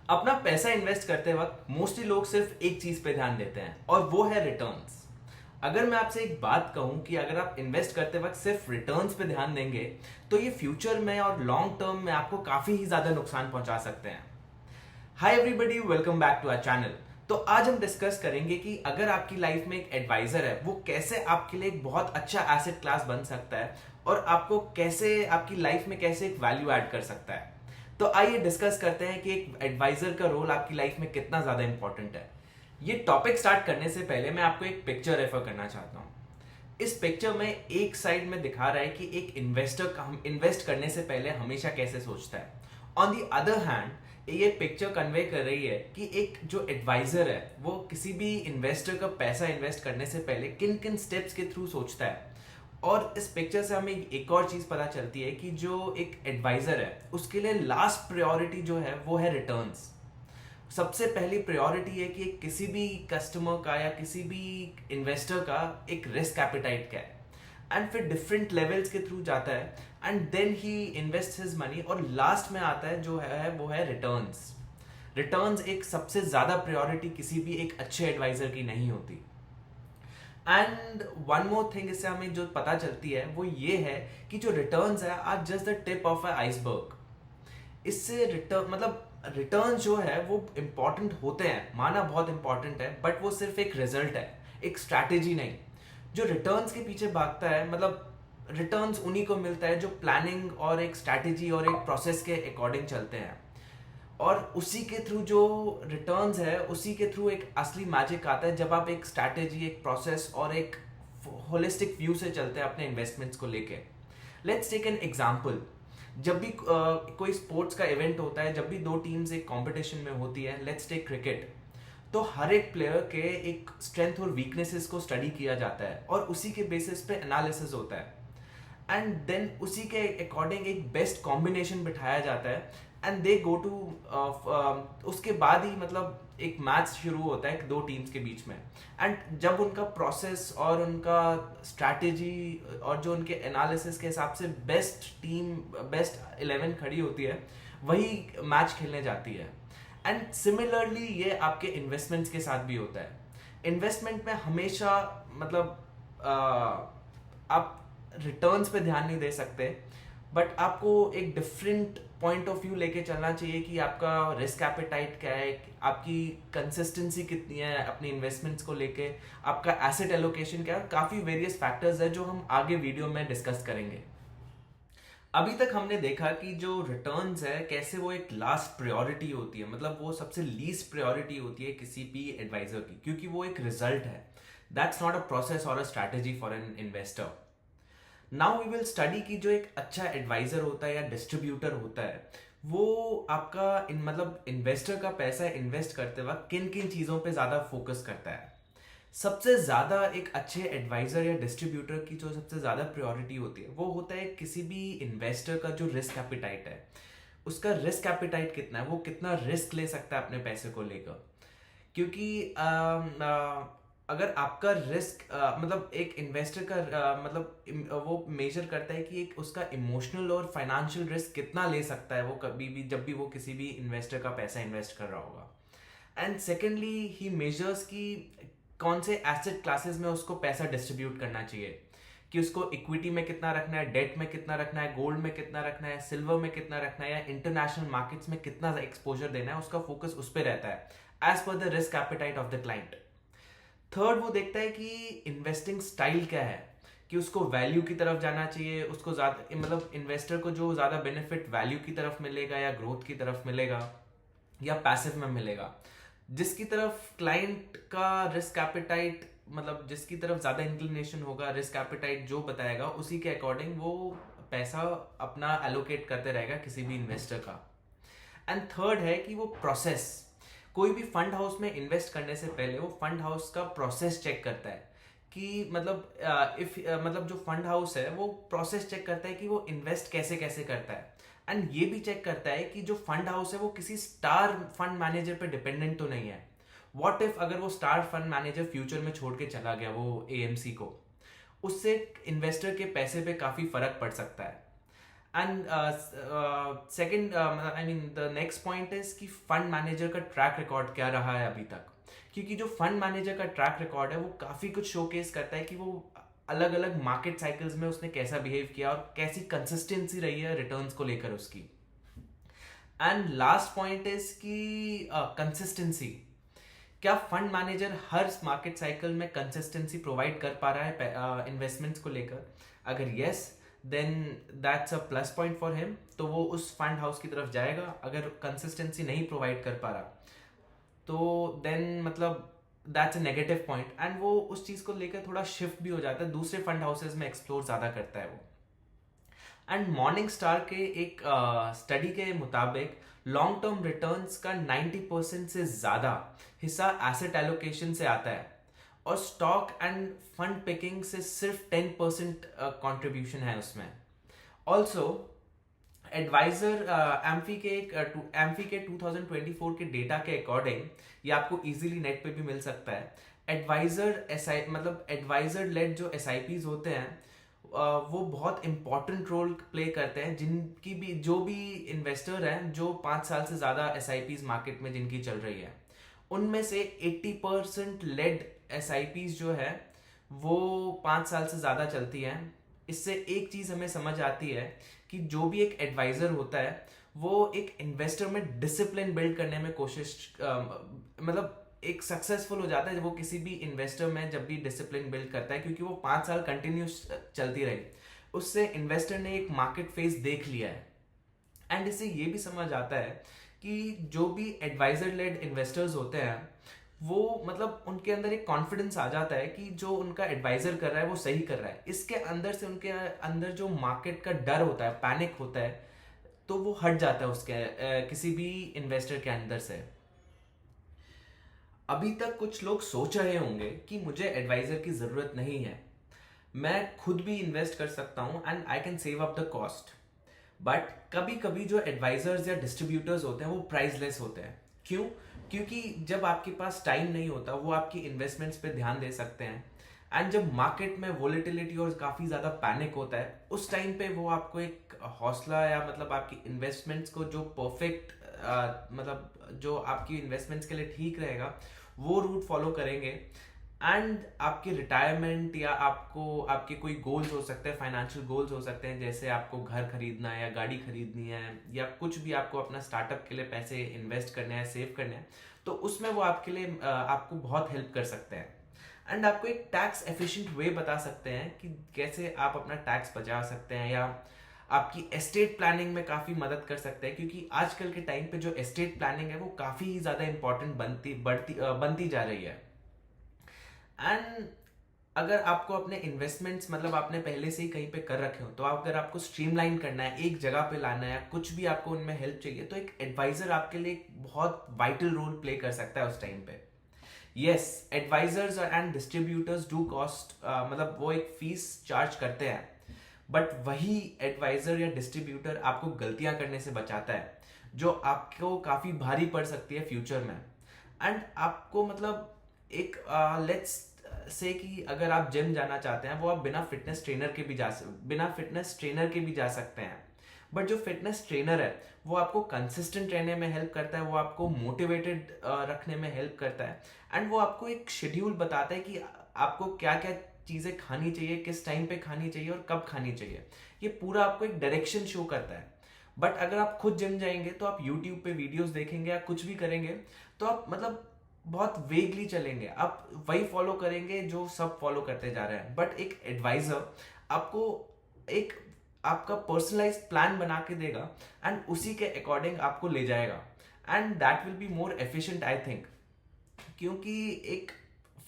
अपना पैसा इन्वेस्ट करते वक्त मोस्टली लोग सिर्फ एक चीज पे ध्यान देते हैं और वो है रिटर्न्स। अगर मैं आपसे एक बात कहूं कि अगर आप इन्वेस्ट करते वक्त सिर्फ रिटर्न्स पे ध्यान देंगे तो ये फ्यूचर में और लॉन्ग टर्म में आपको काफी ही ज्यादा नुकसान पहुंचा सकते हैं। Hi everybody, welcome back to our channel. तो आज हम डिस्कस करेंगे कि अगर आपकी लाइफ में एक एडवाइजर है वो कैसे आपके लिए एक बहुत अच्छा एसेट क्लास बन सकता है और आपको कैसे आपकी लाइफ में कैसे एक वैल्यू ऐड कर सकता है। तो आइए डिस्कस करते हैं कि एक एडवाइजर का रोल आपकी लाइफ में कितना ज्यादा इंपॉर्टेंट है। ये टॉपिक स्टार्ट करने से पहले मैं आपको एक पिक्चर रेफर करना चाहता हूँ। इस पिक्चर में एक साइड में दिखा रहा है कि एक इन्वेस्टर हम इन्वेस्ट करने से पहले हमेशा कैसे सोचता है। ऑन दी अदर हैंड ये पिक्चर कन्वे कर रही है कि एक जो एडवाइजर है वो किसी भी इन्वेस्टर का पैसा इन्वेस्ट करने से पहले किन किन स्टेप्स के थ्रू सोचता है। और इस पिक्चर से हमें एक और चीज पता चलती है कि जो एक एडवाइजर है उसके लिए लास्ट प्रायोरिटी जो है वो है रिटर्न्स। सबसे पहली प्रायोरिटी है कि किसी भी कस्टमर का या किसी भी इन्वेस्टर का एक रिस्क एपेटाइट क्या है, एंड फिर डिफरेंट लेवल्स के थ्रू जाता है and then he invest his money और लास्ट में आता है जो है वो है रिटर्न्स। रिटर्न्स एक सबसे ज्यादा प्रायोरिटी किसी भी एक अच्छे एडवाइजर की नहीं होती। एंड वन मोर थिंग इससे हमें जो पता चलती है वो ये है कि जो रिटर्न्स है are just the tip of a iceberg. इससे रिटर्न जो है वो इंपॉर्टेंट होते हैं, माना बहुत इंपॉर्टेंट है, बट वो सिर्फ एक रिजल्ट है, एक स्ट्रैटेजी नहीं। जो रिटर्न्स के पीछे भागता है रिटर्न्स उन्हीं को मिलता है जो प्लानिंग और एक स्ट्रैटेजी और एक प्रोसेस के अकॉर्डिंग चलते हैं। और उसी के थ्रू जो रिटर्न्स है उसी के थ्रू एक असली मैजिक आता है जब आप एक स्ट्रैटेजी, एक प्रोसेस और एक होलिस्टिक व्यू से चलते हैं अपने इन्वेस्टमेंट्स को लेके। Let's take an example. जब भी कोई स्पोर्ट्स का इवेंट होता है, जब भी दो टीम्स एक कंपटीशन में होती है, लेट्स टेक क्रिकेट, तो हर एक प्लेयर के एक स्ट्रेंथ और वीकनेसेस को स्टडी किया जाता है और उसी के बेसिस पे एनालिसिस होता है एंड देन उसी के अकॉर्डिंग एक बेस्ट कॉम्बिनेशन बिठाया जाता है एंड दे गो टू उसके बाद ही एक मैच शुरू होता है दो टीम्स के बीच में। एंड जब उनका प्रोसेस और उनका स्ट्रैटेजी और जो उनके एनालिसिस के हिसाब से बेस्ट टीम, बेस्ट 11 खड़ी होती है, वही मैच खेलने जाती है। एंड सिमिलरली ये आपके इन्वेस्टमेंट्स के साथ भी होता है। इन्वेस्टमेंट में हमेशा आप रिटर्न्स पे ध्यान नहीं दे सकते, बट आपको एक डिफरेंट पॉइंट ऑफ व्यू लेके चलना चाहिए कि आपका रिस्क एपेटाइट क्या है, आपकी कंसिस्टेंसी कितनी है अपनी इन्वेस्टमेंट्स को लेके, आपका एसेट एलोकेशन क्या है। काफी वेरियस फैक्टर्स है जो हम आगे वीडियो में डिस्कस करेंगे। अभी तक हमने देखा कि जो रिटर्न्स है कैसे वो एक लास्ट प्रायोरिटी होती है, वो सबसे लीस्ट प्रायोरिटी होती है किसी भी एडवाइजर की, क्योंकि वो एक रिजल्ट है। दैट्स नॉट अ प्रोसेस और a strategy for an investor. Now we will study कि जो एक अच्छा एडवाइजर होता है या डिस्ट्रीब्यूटर होता है वो आपका इन्वेस्टर का पैसा इन्वेस्ट करते वक्त किन किन चीजों पे ज्यादा फोकस करता है। सबसे ज्यादा एक अच्छे एडवाइजर या डिस्ट्रीब्यूटर की जो सबसे ज्यादा प्रायोरिटी होती है वो होता है किसी भी इन्वेस्टर का जो रिस्क एपिटाइट है, उसका रिस्क एपिटाइट कितना है, वो कितना रिस्क ले सकता है अपने पैसे को लेकर। क्योंकि अगर आपका रिस्क एक इन्वेस्टर का वो मेजर करता है कि एक उसका इमोशनल और फाइनेंशियल रिस्क कितना ले सकता है वो कभी भी जब भी वो किसी भी इन्वेस्टर का पैसा इन्वेस्ट कर रहा होगा। एंड सेकेंडली ही मेजर्स कि कौन से एसेट क्लासेस में उसको पैसा डिस्ट्रीब्यूट करना चाहिए, कि उसको इक्विटी में कितना रखना है, डेट में कितना रखना है, गोल्ड में कितना रखना है, सिल्वर में कितना रखना है, या इंटरनेशनल मार्केट्स में कितना एक्सपोजर देना है। उसका फोकस उस पर रहता है as per the risk appetite of the client. Third, वो देखता है कि इन्वेस्टिंग स्टाइल क्या है, कि उसको वैल्यू की तरफ जाना चाहिए, उसको ज्यादा इन्वेस्टर को जो ज्यादा बेनिफिट वैल्यू की तरफ मिलेगा या ग्रोथ की तरफ मिलेगा या पैसिव में मिलेगा। जिसकी तरफ क्लाइंट का रिस्क एपेटाइट जिसकी तरफ ज्यादा इंक्लिनेशन होगा, रिस्क एपेटाइट जो बताएगा उसी के अकॉर्डिंग वो पैसा अपना एलोकेट करते रहेगा किसी भी इन्वेस्टर का। एंड थर्ड है कि वो प्रोसेस, कोई भी फंड हाउस में इन्वेस्ट करने से पहले वो फंड हाउस का प्रोसेस चेक करता है कि जो फंड हाउस है वो प्रोसेस चेक करता है कि वो इन्वेस्ट कैसे कैसे करता है। एंड ये भी चेक करता है कि जो फंड हाउस है वो किसी स्टार फंड मैनेजर पे डिपेंडेंट तो नहीं है। व्हाट इफ अगर वो स्टार फंड मैनेजर फ्यूचर में छोड़ के चला गया वो एएमसी को, उससे इन्वेस्टर के पैसे पे काफी फर्क पड़ सकता है। And second I mean the next point is कि फंड मैनेजर का ट्रैक रिकॉर्ड क्या रहा है अभी तक, क्योंकि जो फंड मैनेजर का ट्रैक रिकॉर्ड है वो काफी कुछ शोकेस करता है कि वो अलग अलग मार्केट साइकिल्स में उसने कैसा बिहेव किया और कैसी कंसिस्टेंसी रही है रिटर्न्स को लेकर उसकी। एंड लास्ट पॉइंट इज कि कंसिस्टेंसी, क्या फंड मैनेजर हर मार्केट साइकिल में कंसिस्टेंसी प्रोवाइड कर पा रहा है इन्वेस्टमेंट्स को लेकर? अगर yes, then that's a plus point for him, तो वो उस फंड हाउस की तरफ जाएगा। अगर कंसिस्टेंसी नहीं प्रोवाइड कर पा रहा तो देन मतलब that's a negative point, and वो उस चीज को लेकर थोड़ा शिफ्ट भी हो जाता है, दूसरे फंड हाउसेज में एक्सप्लोर ज्यादा करता है वो। एंड मॉर्निंग स्टार के एक स्टडी के मुताबिक लॉन्ग टर्म रिटर्न्स का 90% से ज्यादा हिस्सा एसेट एलोकेशन से आता है और स्टॉक एंड फंड पिकिंग से सिर्फ 10% कंट्रीब्यूशन है उसमें। ऑल्सो एडवाइजर एम्फी के 2024 के डेटा के अकॉर्डिंग, ये आपको इजीली नेट पे भी मिल सकता है, एडवाइजर लेड जो एसआईपीज होते हैं वो बहुत इंपॉर्टेंट रोल प्ले करते हैं, जिनकी भी जो भी इन्वेस्टर हैं जो 5 साल से ज्यादा एसआईपीज मार्केट में जिनकी चल रही है, उनमें से 80% लेड एसआईपीज जो है वो 5 साल से ज्यादा चलती हैं। इससे एक चीज हमें समझ आती है कि जो भी एक एडवाइजर होता है वो एक इन्वेस्टर में डिसिप्लिन बिल्ड करने में कोशिश मतलब एक सक्सेसफुल हो जाता है जब वो किसी भी इन्वेस्टर में जब भी डिसिप्लिन बिल्ड करता है, क्योंकि वो 5 साल कंटिन्यूस चलती रही, उससे इन्वेस्टर ने एक मार्केट फेस देख लिया है। एंड इससे ये भी समझ आता है कि जो भी एडवाइजर लेड इन्वेस्टर्स होते हैं वो मतलब उनके अंदर एक कॉन्फिडेंस आ जाता है कि जो उनका एडवाइजर कर रहा है वो सही कर रहा है। इसके अंदर से उनके अंदर जो मार्केट का डर होता है, पैनिक होता है, तो वो हट जाता है उसके किसी भी इन्वेस्टर के अंदर से। अभी तक कुछ लोग सोच रहे होंगे कि मुझे एडवाइजर की जरूरत नहीं है, मैं खुद भी इन्वेस्ट कर सकता हूं and I can save up the cost. But कभी कभी जो एडवाइजर्स या डिस्ट्रीब्यूटर्स होते हैं वो प्राइसलेस होते हैं। क्यों? क्योंकि जब आपके पास टाइम नहीं होता वो आपकी इन्वेस्टमेंट्स पे ध्यान दे सकते हैं, एंड जब मार्केट में वोलेटिलिटी और काफी ज्यादा पैनिक होता है उस टाइम पे वो आपको एक हौसला या मतलब आपकी इन्वेस्टमेंट्स को जो परफेक्ट मतलब जो आपकी इन्वेस्टमेंट्स के लिए ठीक रहेगा वो रूट फॉलो करेंगे। एंड आपके रिटायरमेंट या आपको आपके कोई गोल्स हो सकते हैं, फाइनेंशियल गोल्स हो सकते हैं, जैसे आपको घर खरीदना है या गाड़ी खरीदनी है या कुछ भी आपको अपना स्टार्टअप के लिए पैसे इन्वेस्ट करने हैं, सेव करने हैं, तो उसमें वो आपके लिए आपको बहुत हेल्प कर सकते हैं। एंड आपको एक टैक्स एफिशिएंट वे बता सकते हैं कि कैसे आप अपना टैक्स बचा सकते हैं, या आपकी एस्टेट प्लानिंग में काफी मदद कर सकते हैं, क्योंकि आजकल के टाइम पे जो एस्टेट प्लानिंग है वो काफी ज्यादा इंपॉर्टेंट बनती जा रही है। एंड अगर आपको अपने इन्वेस्टमेंट्स मतलब आपने पहले से ही कहीं पे कर रखे हो, तो अगर आपको स्ट्रीमलाइन करना है, एक जगह पे लाना है, कुछ भी आपको उनमें हेल्प चाहिए, तो एक एडवाइजर आपके लिए एक बहुत वाइटल रोल प्ले कर सकता है उस टाइम पे। Yes, advisors and distributors do cost मतलब वो एक फीस चार्ज करते हैं, बट वही एडवाइजर या डिस्ट्रीब्यूटर आपको गलतियां करने से बचाता है जो आपको काफी भारी पड़ सकती है फ्यूचर में। एंड आपको मतलब एक लेट्स से कि अगर आप जिम जाना चाहते हैं वो आप बिना फिटनेस ट्रेनर के भी जा सकते हैं, बट जो फिटनेस ट्रेनर है वो आपको कंसिस्टेंट रहने में हेल्प करता है, वो आपको मोटिवेटेड रखने में हेल्प करता है, एंड वो आपको एक शेड्यूल बताता है कि आपको क्या क्या चीजें खानी चाहिए, किस टाइम पे खानी चाहिए और कब खानी चाहिए। ये पूरा आपको एक डायरेक्शन शो करता है। बट अगर आप खुद जिम जाएंगे तो आप यूट्यूब पे वीडियोस देखेंगे या कुछ भी करेंगे तो आप मतलब बहुत वेगली चलेंगे, आप वही फॉलो करेंगे जो सब फॉलो करते जा रहे हैं। बट एक एडवाइजर आपको एक आपका पर्सनलाइज प्लान बना के देगा एंड उसी के अकॉर्डिंग आपको ले जाएगा, and that will be more efficient I think. क्योंकि एक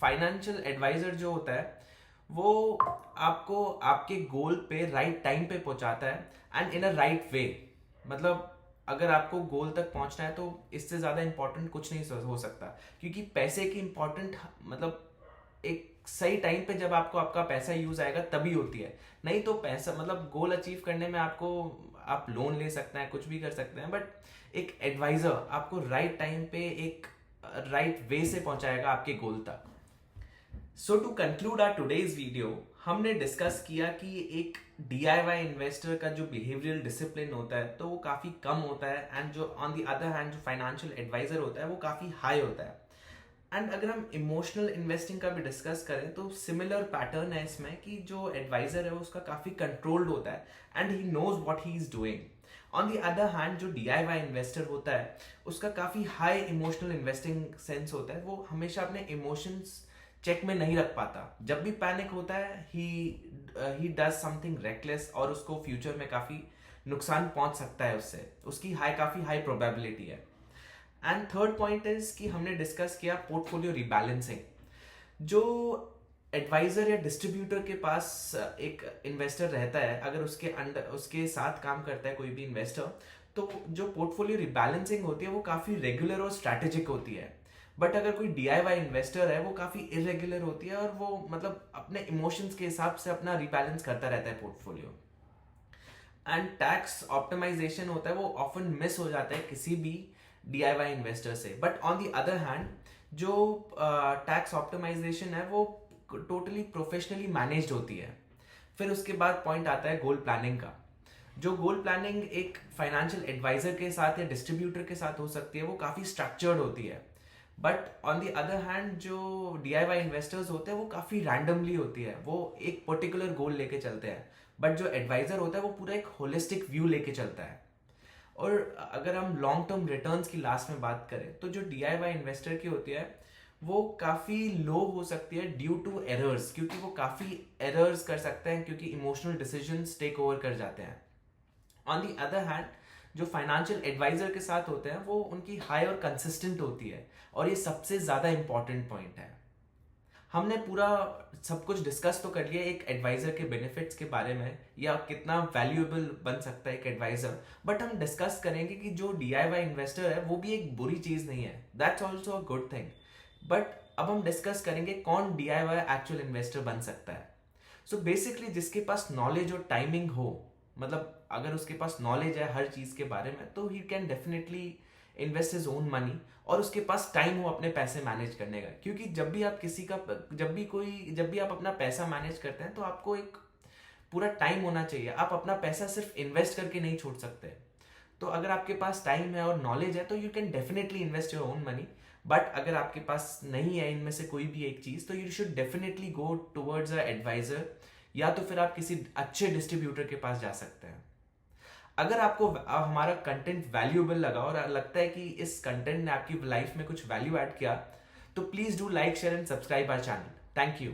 फाइनेंशियल एडवाइजर जो होता है वो आपको आपके गोल पे राइट टाइम पे पहुंचाता है and in a right way. मतलब अगर आपको गोल तक पहुंचना है तो इससे ज्यादा इंपॉर्टेंट कुछ नहीं हो सकता, क्योंकि पैसे की इंपॉर्टेंट मतलब एक सही टाइम पे जब आपको आपका पैसा यूज आएगा तभी होती है। नहीं तो पैसा मतलब गोल अचीव करने में आपको आप लोन ले सकते हैं, कुछ भी कर सकते हैं, बट एक एडवाइजर आपको राइट टाइम पे एक राइट वे से पहुंचाएगा आपके गोल तक। So to conclude our today's video, हमने डिस्कस किया कि एक DIY इन्वेस्टर का जो बिहेवियरल डिसिप्लिन होता है तो वो काफ़ी कम होता है, एंड जो ऑन द अदर हैंड जो फाइनेंशियल एडवाइजर होता है वो काफ़ी हाई होता है। एंड अगर हम इमोशनल इन्वेस्टिंग का भी डिस्कस करें तो सिमिलर पैटर्न है इसमें कि जो एडवाइजर है उसका काफ़ी कंट्रोल्ड होता है and he knows what he is doing. On the other hand जो DIY इन्वेस्टर होता है उसका काफ़ी हाई इमोशनल इन्वेस्टिंग सेंस होता है, वो हमेशा अपने इमोशंस चेक में नहीं रख पाता। जब भी पैनिक होता है ही डज समथिंग रेकलेस और उसको फ्यूचर में काफ़ी नुकसान पहुंच सकता है उससे, उसकी काफ़ी हाई प्रोबेबिलिटी है। एंड थर्ड पॉइंट इज कि हमने डिस्कस किया पोर्टफोलियो रिबैलेंसिंग। जो एडवाइजर या डिस्ट्रीब्यूटर के पास एक इन्वेस्टर रहता है, अगर उसके अंडर उसके साथ काम करता है कोई भी इन्वेस्टर, तो जो पोर्टफोलियो रिबैलेंसिंग होती है वो काफ़ी रेगुलर और स्ट्रैटेजिक होती है। बट अगर कोई DIY इन्वेस्टर है वो काफ़ी इरेगुलर होती है और वो मतलब अपने इमोशंस के हिसाब से अपना रिबैलेंस करता रहता है पोर्टफोलियो। एंड टैक्स ऑप्टिमाइजेशन होता है वो ऑफन मिस हो जाता है किसी भी DIY इन्वेस्टर से। But on the other hand जो टैक्स ऑप्टिमाइजेशन है वो टोटली प्रोफेशनली मैनेज्ड होती है। फिर उसके बाद पॉइंट आता है गोल प्लानिंग का। जो गोल प्लानिंग एक फाइनेंशियल एडवाइजर के साथ या डिस्ट्रीब्यूटर के साथ हो सकती है वो काफ़ी स्ट्रक्चर्ड होती है। But on the other hand जो DIY इन्वेस्टर्स होते हैं वो काफ़ी रैंडमली होती है, वो एक पर्टिकुलर गोल लेके चलते हैं। बट जो एडवाइजर होता है वो पूरा एक होलिस्टिक व्यू लेके चलता है। और अगर हम लॉन्ग टर्म रिटर्न्स की लास्ट में बात करें तो जो DIY इन्वेस्टर की होती है वो काफ़ी लो हो सकती है ड्यू टू एरर्स, क्योंकि वो काफ़ी एरर्स कर सकते हैं क्योंकि इमोशनल डिसीजंस टेक ओवर कर जाते हैं। ऑन द अदर हैंड जो फाइनेंशियल एडवाइजर के साथ होते हैं वो उनकी हाई और कंसिस्टेंट होती है, और ये सबसे ज़्यादा इंपॉर्टेंट पॉइंट है। हमने पूरा सब कुछ डिस्कस तो कर लिया एक एडवाइजर के बेनिफिट्स के बारे में या कितना वैल्यूएबल बन सकता है एक एडवाइजर, बट हम डिस्कस करेंगे कि जो DIY इन्वेस्टर है वो भी एक बुरी चीज़ नहीं है, that's also a good thing. But अब हम डिस्कस करेंगे कौन DIY एक्चुअल इन्वेस्टर बन सकता है। सो बेसिकली जिसके पास नॉलेज और टाइमिंग हो, मतलब अगर उसके पास नॉलेज है हर चीज़ के बारे में तो he can definitely invest his own money, और उसके पास टाइम हो अपने पैसे मैनेज करने का। क्योंकि जब भी आप अपना पैसा मैनेज करते हैं तो आपको एक पूरा टाइम होना चाहिए, आप अपना पैसा सिर्फ इन्वेस्ट करके नहीं छोड़ सकते। तो अगर आपके पास टाइम है और नॉलेज है तो you can definitely invest your own money. But अगर आपके पास नहीं है इनमें से कोई भी एक चीज़ तो you should definitely go towards a advisor, या तो फिर आप किसी अच्छे डिस्ट्रीब्यूटर के पास जा सकते हैं। अगर आपको हमारा कंटेंट वैल्यूएबल लगा और लगता है कि इस कंटेंट ने आपकी लाइफ में कुछ वैल्यू ऐड किया तो please do like share and subscribe our channel. Thank you.